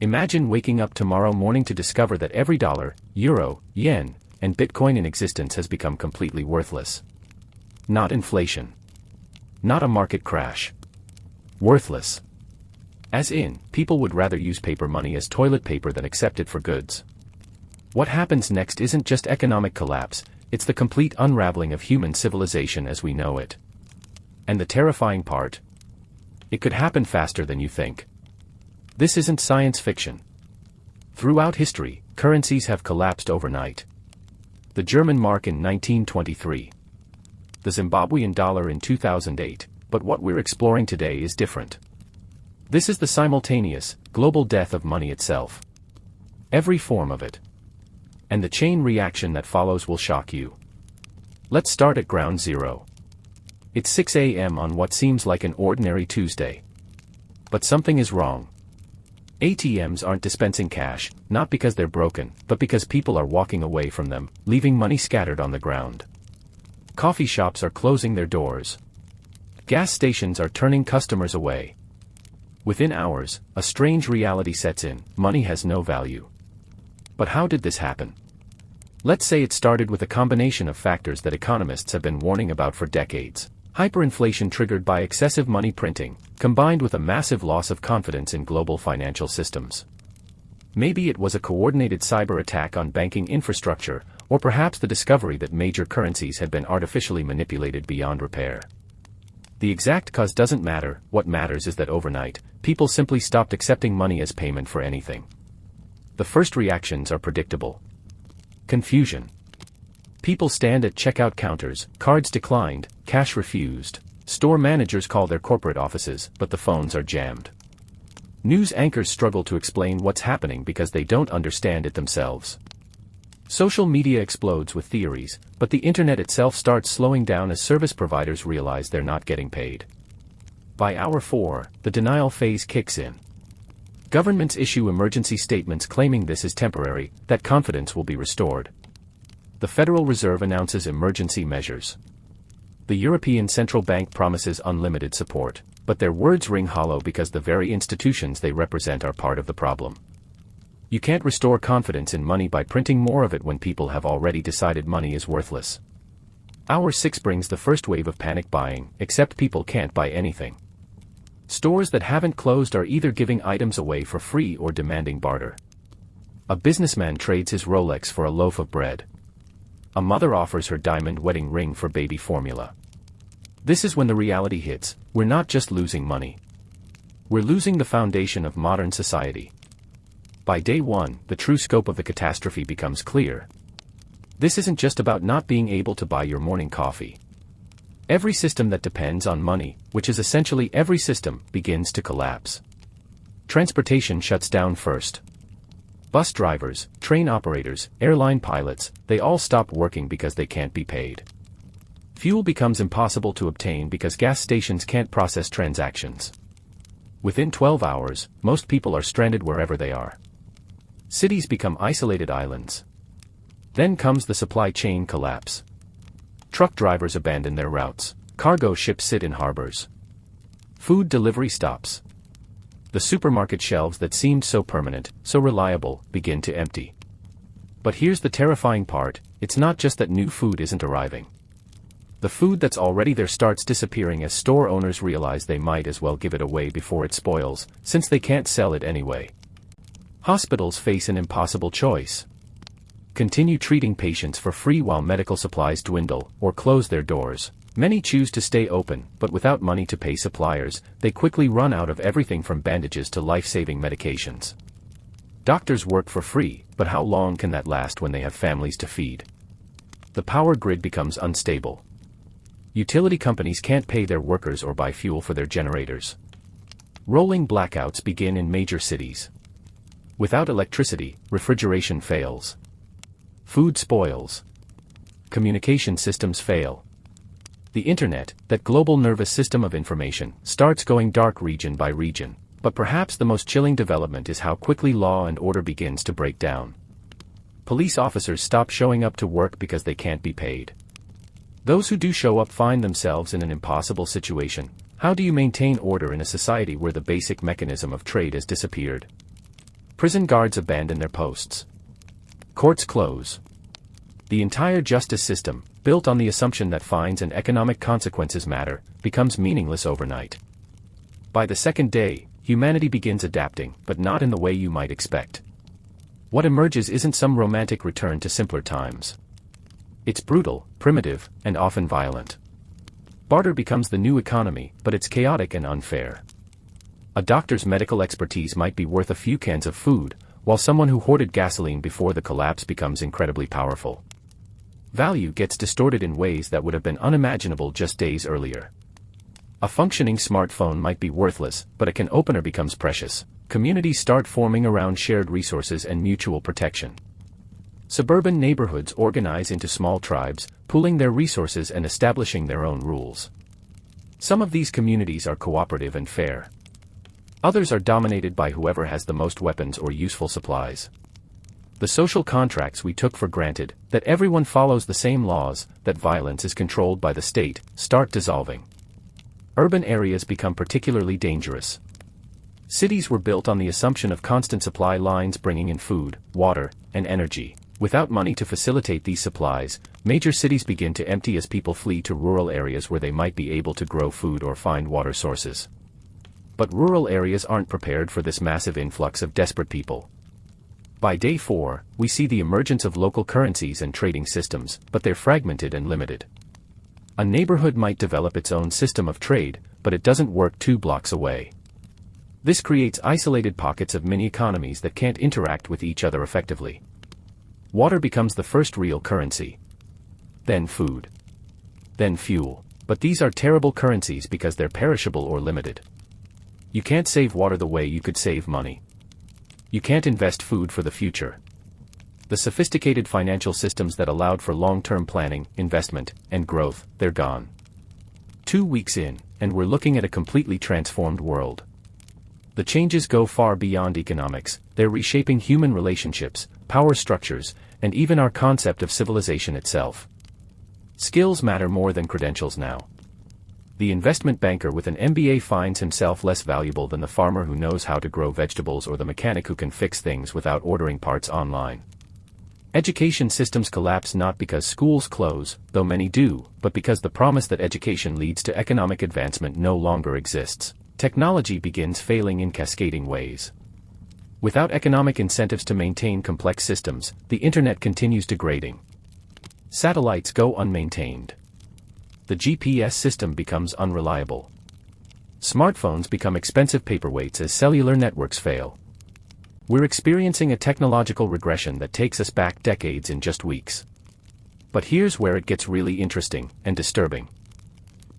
Imagine waking up tomorrow morning to discover that every dollar, euro, yen, and Bitcoin in existence has become completely worthless. Not inflation. Not a market crash. Worthless. As in, people would rather use paper money as toilet paper than accept it for goods. What happens next isn't just economic collapse, it's the complete unraveling of human civilization as we know it. And the terrifying part? It could happen faster than you think. This isn't science fiction. Throughout history, currencies have collapsed overnight. The German mark in 1923. The Zimbabwean dollar in 2008, but what we're exploring today is different. This is the simultaneous, global death of money itself. Every form of it. And the chain reaction that follows will shock you. Let's start at ground zero. It's 6 a.m. on what seems like an ordinary Tuesday. But something is wrong. ATMs aren't dispensing cash, not because they're broken, but because people are walking away from them, leaving money scattered on the ground. Coffee shops are closing their doors. Gas stations are turning customers away. Within hours, a strange reality sets in: money has no value. But how did this happen? Let's say it started with a combination of factors that economists have been warning about for decades. Hyperinflation triggered by excessive money printing, combined with a massive loss of confidence in global financial systems. Maybe it was a coordinated cyber attack on banking infrastructure, or perhaps the discovery that major currencies had been artificially manipulated beyond repair. The exact cause doesn't matter, what matters is that overnight, people simply stopped accepting money as payment for anything. The first reactions are predictable. Confusion. People stand at checkout counters, cards declined, cash refused. Store managers call their corporate offices, but the phones are jammed. News anchors struggle to explain what's happening because they don't understand it themselves. Social media explodes with theories, but the internet itself starts slowing down as service providers realize they're not getting paid. By hour 4, the denial phase kicks in. Governments issue emergency statements claiming this is temporary, that confidence will be restored. The Federal Reserve announces emergency measures. The European Central Bank promises unlimited support, but their words ring hollow because the very institutions they represent are part of the problem. You can't restore confidence in money by printing more of it when people have already decided money is worthless. Hour 6 brings the first wave of panic buying, except people can't buy anything. Stores that haven't closed are either giving items away for free or demanding barter. A businessman trades his Rolex for a loaf of bread. A mother offers her diamond wedding ring for baby formula. This is when the reality hits: we're not just losing money. We're losing the foundation of modern society. By day 1, the true scope of the catastrophe becomes clear. This isn't just about not being able to buy your morning coffee. Every system that depends on money, which is essentially every system, begins to collapse. Transportation shuts down first. Bus drivers, train operators, airline pilots, they all stop working because they can't be paid. Fuel becomes impossible to obtain because gas stations can't process transactions. Within 12 hours, most people are stranded wherever they are. Cities become isolated islands. Then comes the supply chain collapse. Truck drivers abandon their routes. Cargo ships sit in harbors. Food delivery stops. The supermarket shelves that seemed so permanent, so reliable, begin to empty. But here's the terrifying part: it's not just that new food isn't arriving. The food that's already there starts disappearing as store owners realize they might as well give it away before it spoils, since they can't sell it anyway. Hospitals face an impossible choice. Continue treating patients for free while medical supplies dwindle, or close their doors. Many choose to stay open, but without money to pay suppliers, they quickly run out of everything from bandages to life-saving medications. Doctors work for free, but how long can that last when they have families to feed? The power grid becomes unstable. Utility companies can't pay their workers or buy fuel for their generators. Rolling blackouts begin in major cities. Without electricity, refrigeration fails. Food spoils. Communication systems fail. The internet, that global nervous system of information, starts going dark region by region. But perhaps the most chilling development is how quickly law and order begins to break down. Police officers stop showing up to work because they can't be paid. Those who do show up find themselves in an impossible situation. How do you maintain order in a society where the basic mechanism of trade has disappeared? Prison guards abandon their posts. Courts close. The entire justice system, built on the assumption that fines and economic consequences matter, becomes meaningless overnight. By the second day, humanity begins adapting, but not in the way you might expect. What emerges isn't some romantic return to simpler times. It's brutal, primitive, and often violent. Barter becomes the new economy, but it's chaotic and unfair. A doctor's medical expertise might be worth a few cans of food, while someone who hoarded gasoline before the collapse becomes incredibly powerful. Value gets distorted in ways that would have been unimaginable just days earlier. A functioning smartphone might be worthless, but a can opener becomes precious. Communities start forming around shared resources and mutual protection. Suburban neighborhoods organize into small tribes, pooling their resources and establishing their own rules. Some of these communities are cooperative and fair. Others are dominated by whoever has the most weapons or useful supplies. The social contracts we took for granted, that everyone follows the same laws, that violence is controlled by the state, start dissolving. Urban areas become particularly dangerous. Cities were built on the assumption of constant supply lines bringing in food, water, and energy. Without money to facilitate these supplies, major cities begin to empty as people flee to rural areas where they might be able to grow food or find water sources. But rural areas aren't prepared for this massive influx of desperate people. By day 4, we see the emergence of local currencies and trading systems, but they're fragmented and limited. A neighborhood might develop its own system of trade, but it doesn't work 2 blocks away. This creates isolated pockets of mini-economies that can't interact with each other effectively. Water becomes the first real currency. Then food. Then fuel. But these are terrible currencies because they're perishable or limited. You can't save water the way you could save money. You can't invest food for the future. The sophisticated financial systems that allowed for long-term planning, investment, and growth, they're gone. 2 weeks in, and we're looking at a completely transformed world. The changes go far beyond economics, they're reshaping human relationships, power structures, and even our concept of civilization itself. Skills matter more than credentials now. The investment banker with an MBA finds himself less valuable than the farmer who knows how to grow vegetables or the mechanic who can fix things without ordering parts online. Education systems collapse not because schools close, though many do, but because the promise that education leads to economic advancement no longer exists. Technology begins failing in cascading ways. Without economic incentives to maintain complex systems, the internet continues degrading. Satellites go unmaintained. The GPS system becomes unreliable. Smartphones become expensive paperweights as cellular networks fail. We're experiencing a technological regression that takes us back decades in just weeks. But here's where it gets really interesting and disturbing.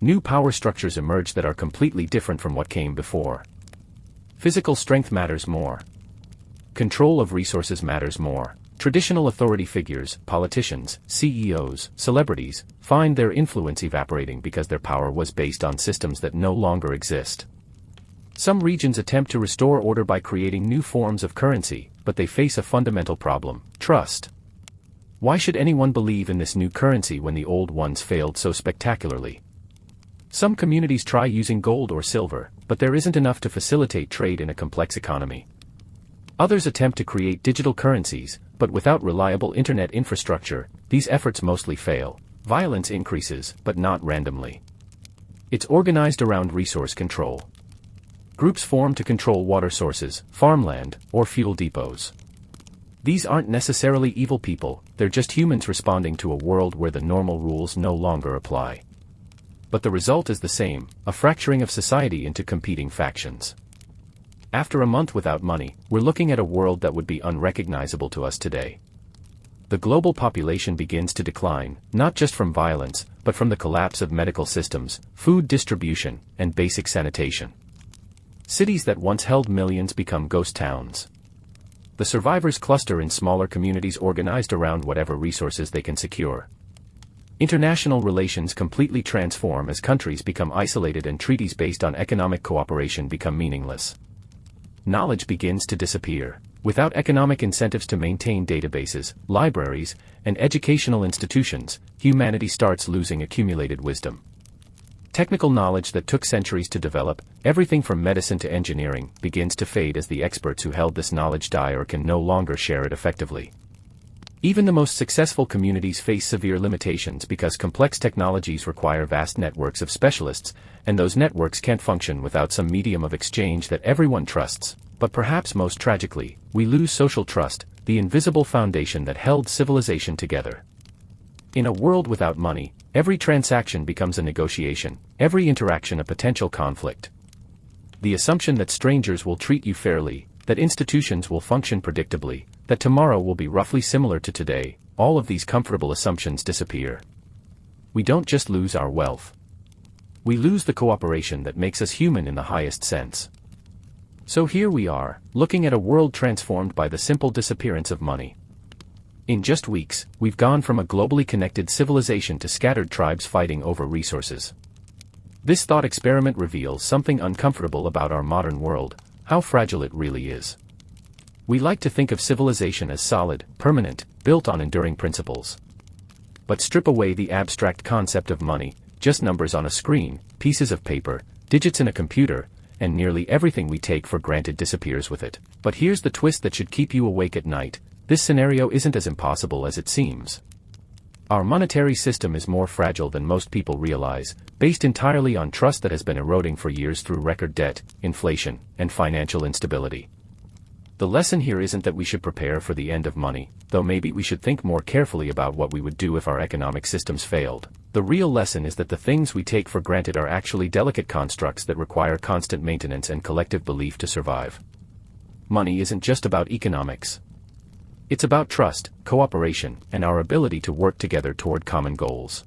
New power structures emerge that are completely different from what came before. Physical strength matters more. Control of resources matters more. Traditional authority figures, politicians, CEOs, celebrities, find their influence evaporating because their power was based on systems that no longer exist. Some regions attempt to restore order by creating new forms of currency, but they face a fundamental problem: trust. Why should anyone believe in this new currency when the old ones failed so spectacularly? Some communities try using gold or silver, but there isn't enough to facilitate trade in a complex economy. Others attempt to create digital currencies, but without reliable internet infrastructure, these efforts mostly fail. Violence increases, but not randomly. It's organized around resource control. Groups form to control water sources, farmland, or fuel depots. These aren't necessarily evil people, they're just humans responding to a world where the normal rules no longer apply. But the result is the same: a fracturing of society into competing factions. After a month without money, we're looking at a world that would be unrecognizable to us today. The global population begins to decline, not just from violence, but from the collapse of medical systems, food distribution, and basic sanitation. Cities that once held millions become ghost towns. The survivors cluster in smaller communities organized around whatever resources they can secure. International relations completely transform as countries become isolated and treaties based on economic cooperation become meaningless. Knowledge begins to disappear. Without economic incentives to maintain databases, libraries, and educational institutions, humanity starts losing accumulated wisdom. Technical knowledge that took centuries to develop, everything from medicine to engineering, begins to fade as the experts who held this knowledge die or can no longer share it effectively. Even the most successful communities face severe limitations because complex technologies require vast networks of specialists, and those networks can't function without some medium of exchange that everyone trusts. But perhaps most tragically, we lose social trust, the invisible foundation that held civilization together. In a world without money, every transaction becomes a negotiation, every interaction a potential conflict. The assumption that strangers will treat you fairly, that institutions will function predictably, that tomorrow will be roughly similar to today, all of these comfortable assumptions disappear. We don't just lose our wealth. We lose the cooperation that makes us human in the highest sense. So here we are, looking at a world transformed by the simple disappearance of money. In just weeks, we've gone from a globally connected civilization to scattered tribes fighting over resources. This thought experiment reveals something uncomfortable about our modern world, how fragile it really is. We like to think of civilization as solid, permanent, built on enduring principles. But strip away the abstract concept of money, just numbers on a screen, pieces of paper, digits in a computer, and nearly everything we take for granted disappears with it. But here's the twist that should keep you awake at night. This scenario isn't as impossible as it seems. Our monetary system is more fragile than most people realize, based entirely on trust that has been eroding for years through record debt, inflation, and financial instability. The lesson here isn't that we should prepare for the end of money, though maybe we should think more carefully about what we would do if our economic systems failed. The real lesson is that the things we take for granted are actually delicate constructs that require constant maintenance and collective belief to survive. Money isn't just about economics. It's about trust, cooperation, and our ability to work together toward common goals.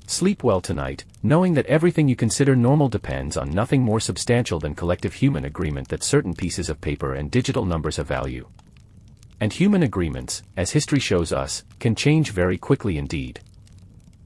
Sleep well tonight, knowing that everything you consider normal depends on nothing more substantial than collective human agreement that certain pieces of paper and digital numbers have value. And human agreements, as history shows us, can change very quickly indeed.